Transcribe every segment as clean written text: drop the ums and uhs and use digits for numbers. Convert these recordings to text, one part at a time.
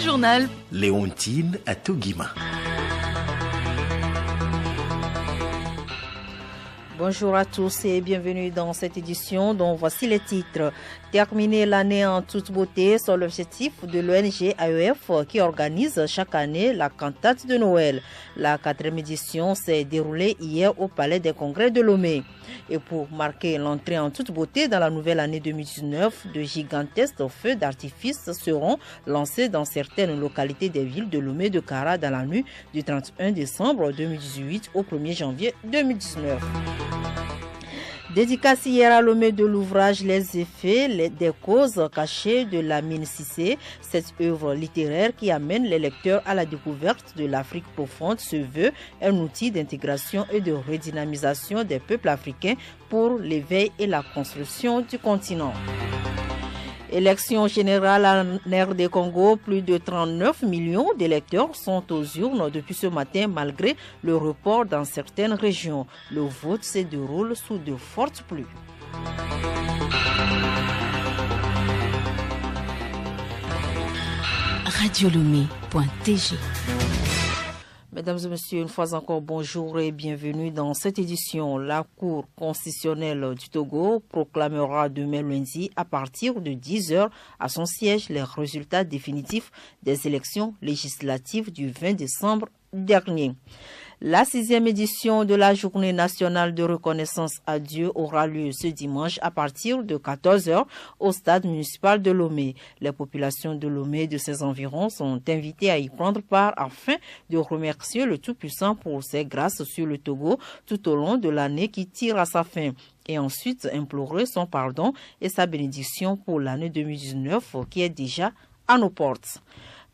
journal. Léontine Atogima. Bonjour à tous et bienvenue dans cette édition dont voici les titres. Terminer l'année en toute beauté, c'est l'objectif de l'ONG AEF qui organise chaque année la cantate de Noël. La 4e édition s'est déroulée hier au Palais des Congrès de Lomé. Et pour marquer l'entrée en toute beauté dans la nouvelle année 2019, de gigantesques feux d'artifice seront lancés dans certaines localités des villes de Lomé et de Kara dans la nuit du 31 décembre 2018 au 1er janvier 2019. Dédicace hier à Lomé de l'ouvrage Les effets des causes cachées de la mine Cissé, cette œuvre littéraire qui amène les lecteurs à la découverte de l'Afrique profonde se veut un outil d'intégration et de redynamisation des peuples africains pour l'éveil et la construction du continent. Élection générale en RD Congo, plus de 39 millions d'électeurs sont aux urnes depuis ce matin malgré le report dans certaines régions. Le vote se déroule sous de fortes pluies. Radiolomé.tg. Mesdames et messieurs, une fois encore, bonjour et bienvenue dans cette édition. La Cour constitutionnelle du Togo proclamera demain lundi à partir de 10h à son siège les résultats définitifs des élections législatives du 20 décembre dernier. La 6e édition de la Journée nationale de reconnaissance à Dieu aura lieu ce dimanche à partir de 14h au stade municipal de Lomé. Les populations de Lomé et de ses environs sont invitées à y prendre part afin de remercier le Tout-Puissant pour ses grâces sur le Togo tout au long de l'année qui tire à sa fin et ensuite implorer son pardon et sa bénédiction pour l'année 2019 qui est déjà à nos portes.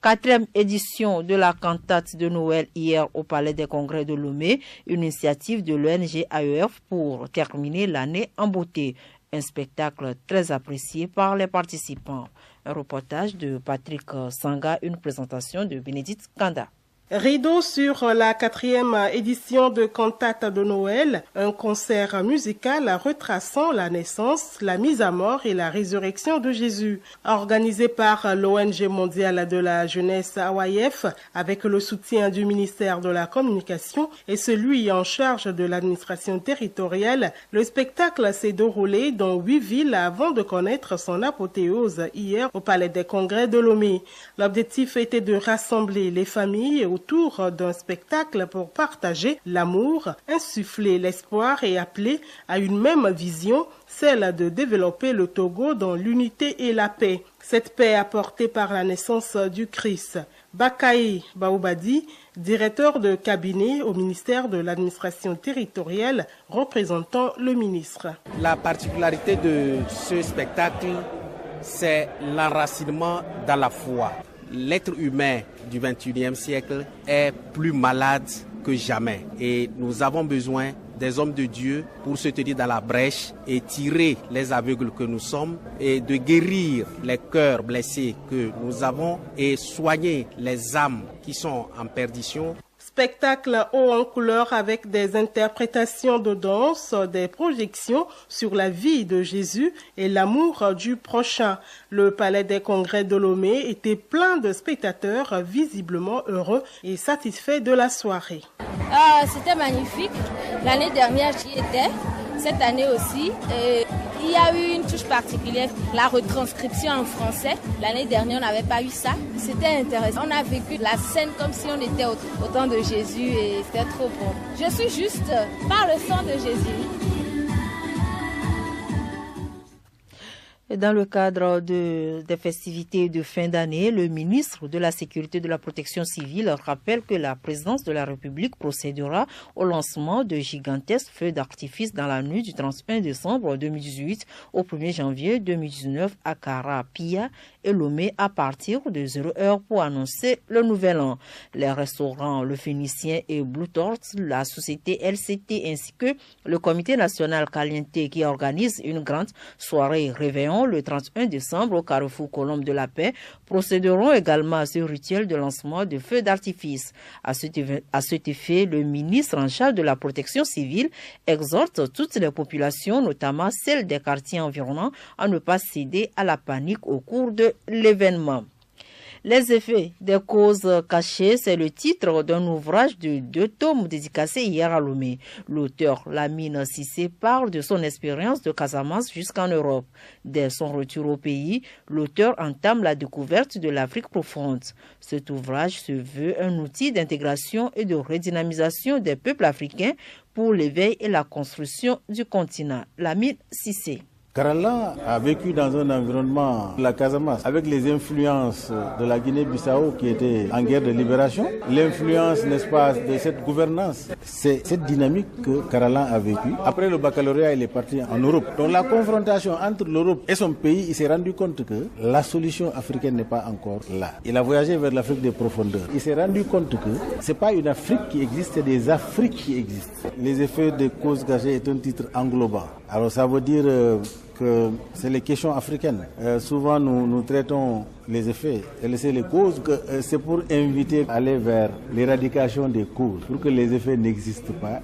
4e édition de la cantate de Noël hier au Palais des Congrès de Lomé, une initiative de l'ONG AEF pour terminer l'année en beauté. Un spectacle très apprécié par les participants. Un reportage de Patrick Sanga, une présentation de Bénédicte Kanda. Rideau sur la 4e édition de Cantate de Noël, un concert musical retraçant la naissance, la mise à mort et la résurrection de Jésus. Organisé par l'ONG mondiale de la jeunesse AEF avec le soutien du ministère de la Communication et celui en charge de l'administration territoriale, le spectacle s'est déroulé dans 8 villes avant de connaître son apothéose hier au Palais des Congrès de Lomé. L'objectif était de rassembler les familles autour d'un spectacle pour partager l'amour, insuffler l'espoir et appeler à une même vision, celle de développer le Togo dans l'unité et la paix. Cette paix apportée par la naissance du Christ. Bakaï Baoubadi, directeur de cabinet au ministère de l'administration territoriale, représentant le ministre. La particularité de ce spectacle, c'est l'enracinement dans la foi. L'être humain du XXIe siècle est plus malade que jamais et nous avons besoin des hommes de Dieu pour se tenir dans la brèche et tirer les aveugles que nous sommes et de guérir les cœurs blessés que nous avons et soigner les âmes qui sont en perdition. Spectacle haut en couleur avec des interprétations de danse, des projections sur la vie de Jésus et l'amour du prochain. Le Palais des Congrès de Lomé était plein de spectateurs visiblement heureux et satisfaits de la soirée. C'était magnifique. L'année dernière, j'y étais. Cette année aussi. Il y a eu une touche particulière, la retranscription en français. L'année dernière, on n'avait pas eu ça. C'était intéressant. On a vécu la scène comme si on était au temps de Jésus et c'était trop bon. Je suis juste par le sang de Jésus. Dans le cadre des festivités de fin d'année, le ministre de la Sécurité et de la Protection civile rappelle que la présidence de la République procédera au lancement de gigantesques feux d'artifice dans la nuit du 31 décembre 2018 au 1er janvier 2019 à Kara, Pia et Lomé à partir de 0h pour annoncer le nouvel an. Les restaurants Le Phénicien et Blue Torch, la société LCT ainsi que le Comité national Caliente qui organise une grande soirée réveillon le 31 décembre au Carrefour Colombe de la Paix procéderont également à ce rituel de lancement de feux d'artifice. À cet effet, le ministre en charge de la protection civile exhorte toutes les populations, notamment celles des quartiers environnants, à ne pas céder à la panique au cours de l'événement. Les effets des causes cachées, c'est le titre d'un ouvrage de 2 tomes dédicacé hier à Lomé. L'auteur, Lamine Cissé, parle de son expérience de Casamance jusqu'en Europe. Dès son retour au pays, l'auteur entame la découverte de l'Afrique profonde. Cet ouvrage se veut un outil d'intégration et de redynamisation des peuples africains pour l'éveil et la construction du continent. Lamine Cissé. Karalan a vécu dans un environnement, la Casamance, avec les influences de la Guinée-Bissau qui était en guerre de libération. L'influence, n'est-ce pas, de cette gouvernance. C'est cette dynamique que Karalan a vécu. Après le baccalauréat, il est parti en Europe. Donc la confrontation entre l'Europe et son pays, il s'est rendu compte que la solution africaine n'est pas encore là. Il a voyagé vers l'Afrique des profondeurs. Il s'est rendu compte que c'est pas une Afrique qui existe, c'est des Afriques qui existent. Les effets des causes cachées est un titre englobant. Alors ça veut dire que c'est les questions africaines. Souvent nous traitons les effets et laisser les causes, que c'est pour inviter à aller vers l'éradication des causes, pour que les effets n'existent pas.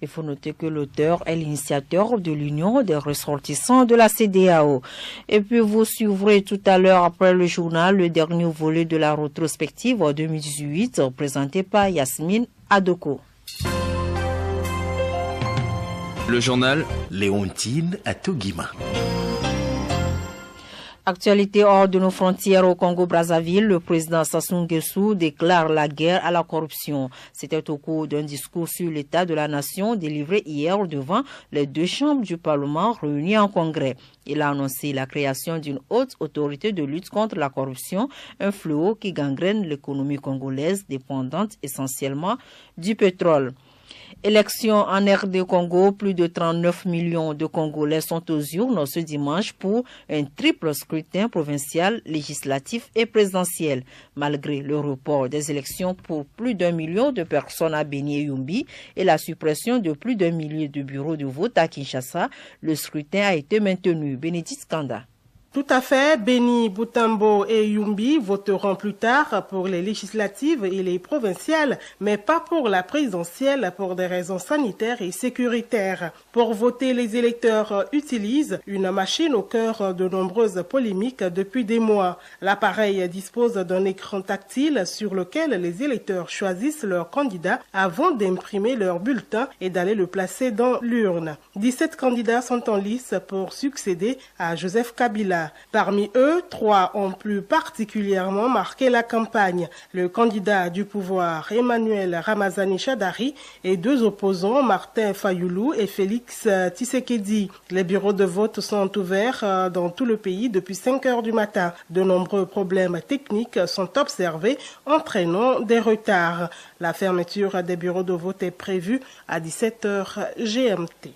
Il faut noter que l'auteur est l'initiateur de l'Union des ressortissants de la CEDEAO. Et puis vous suivrez tout à l'heure après le journal le dernier volet de la rétrospective 2018 présenté par Yasmine Adoko. Le journal Léontine Atogima. Actualité hors de nos frontières au Congo-Brazzaville, le président Sassou Nguesso déclare la guerre à la corruption. C'était au cours d'un discours sur l'état de la nation délivré hier devant les 2 chambres du Parlement réunies en congrès. Il a annoncé la création d'une haute autorité de lutte contre la corruption, un fléau qui gangrène l'économie congolaise dépendante essentiellement du pétrole. Élection en RD Congo, plus de 39 millions de Congolais sont aux urnes ce dimanche pour un triple scrutin provincial, législatif et présidentiel. Malgré le report des élections pour plus d'1 million de personnes à Beni et Yumbi et la suppression de plus d'1 millier de bureaux de vote à Kinshasa, le scrutin a été maintenu. Bénédicte Kanda. Tout à fait, Beni, Butembo et Yumbi voteront plus tard pour les législatives et les provinciales, mais pas pour la présidentielle pour des raisons sanitaires et sécuritaires. Pour voter, les électeurs utilisent une machine au cœur de nombreuses polémiques depuis des mois. L'appareil dispose d'un écran tactile sur lequel les électeurs choisissent leur candidat avant d'imprimer leur bulletin et d'aller le placer dans l'urne. 17 candidats sont en lice pour succéder à Joseph Kabila. Parmi eux, 3 ont plus particulièrement marqué la campagne. Le candidat du pouvoir, Emmanuel Ramazani Chadari, et 2 opposants, Martin Fayoulou et Félix Tshisekedi. Les bureaux de vote sont ouverts dans tout le pays depuis 5 heures du matin. De nombreux problèmes techniques sont observés, entraînant des retards. La fermeture des bureaux de vote est prévue à 17 heures GMT.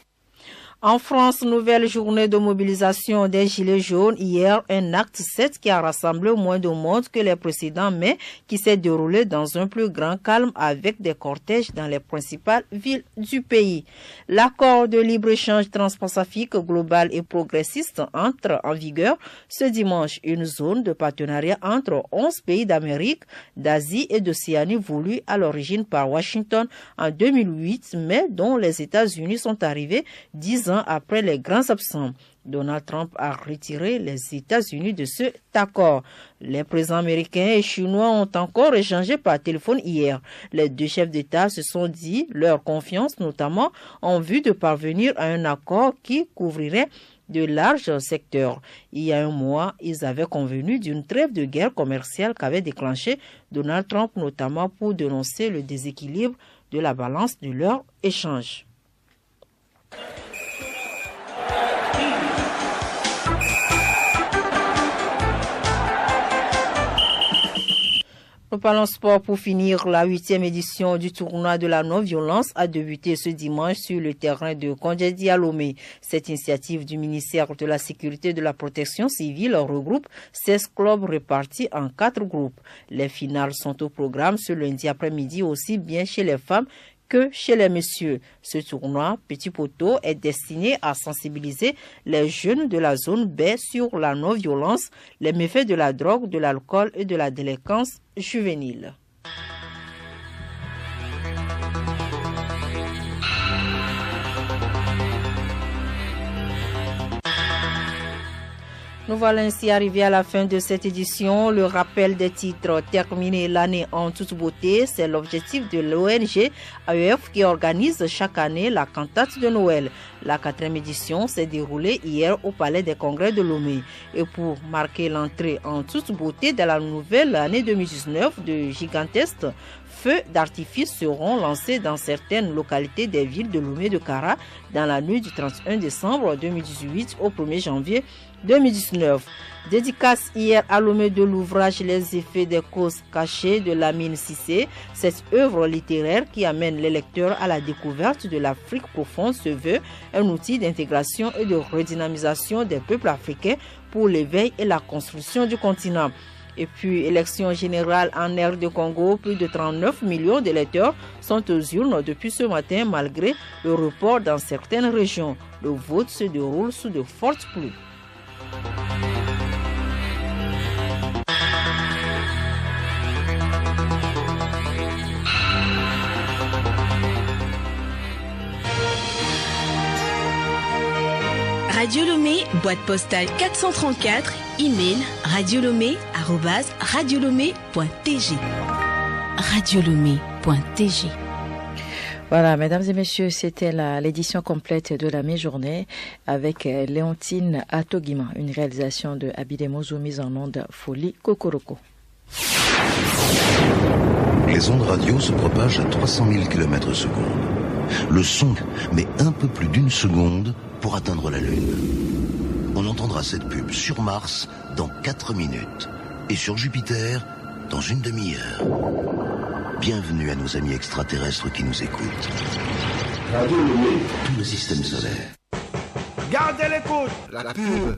En France, nouvelle journée de mobilisation des Gilets jaunes. Hier, un acte 7 qui a rassemblé moins de monde que les précédents, mais qui s'est déroulé dans un plus grand calme avec des cortèges dans les principales villes du pays. L'accord de libre-échange transpacifique global et progressiste entre en vigueur ce dimanche. Une zone de partenariat entre 11 pays d'Amérique, d'Asie et d'Océanie voulue à l'origine par Washington en 2008, mais dont les États-Unis sont arrivés 10 ans après les grands absents. Donald Trump a retiré les États-Unis de cet accord. Les présidents américains et chinois ont encore échangé par téléphone hier. Les 2 chefs d'État se sont dit leur confiance, notamment en vue de parvenir à un accord qui couvrirait de larges secteurs. Il y a 1 mois, ils avaient convenu d'une trêve de guerre commerciale qu'avait déclenché Donald Trump, notamment pour dénoncer le déséquilibre de la balance de leur échange. Nous parlons sport pour finir. La 8e édition du tournoi de la non-violence a débuté ce dimanche sur le terrain de Kondjedi à Lomé. Cette initiative du ministère de la Sécurité et de la Protection civile regroupe 16 clubs répartis en 4 groupes. Les finales sont au programme ce lundi après-midi aussi bien chez les femmes que chez les messieurs. Ce tournoi, Petit Poteau, est destiné à sensibiliser les jeunes de la zone B sur la non-violence, les méfaits de la drogue, de l'alcool et de la délinquance juvénile. Nous voilà ainsi arrivés à la fin de cette édition. Le rappel des titres, terminer l'année en toute beauté, c'est l'objectif de l'ONG AEF qui organise chaque année la cantate de Noël. La 4e édition s'est déroulée hier au Palais des Congrès de Lomé. Et pour marquer l'entrée en toute beauté de la nouvelle année 2019, de gigantesques feux d'artifice seront lancés dans certaines localités des villes de Lomé et de Kara dans la nuit du 31 décembre 2018 au 1er janvier 2019. Dédicace hier à Lomé de l'ouvrage Les effets des causes cachées de Lamine Cissé. Cette œuvre littéraire qui amène les lecteurs à la découverte de l'Afrique profonde se veut un outil d'intégration et de redynamisation des peuples africains pour l'éveil et la construction du continent. Et puis, élection générale en aire de Congo, plus de 39 millions d'électeurs sont aux urnes depuis ce matin malgré le report dans certaines régions. Le vote se déroule sous de fortes pluies. Radio Lomé, boîte postale 434, email radiolomé@radiolomé.tg. radiolomé.tg. Voilà, mesdames et messieurs, c'était l'édition complète de la mi-journée avec Léontine Atogima, une réalisation de Abidemozou mise en onde Folie Kokoroko. Les ondes radio se propagent à 300 000 km/s. Le son met un peu plus d'une seconde pour atteindre la Lune. On entendra cette pub sur Mars dans 4 minutes et sur Jupiter dans une demi-heure. Bienvenue à nos amis extraterrestres qui nous écoutent. Radio Lomé, tout le système solaire. Gardez l'écoute. La pub.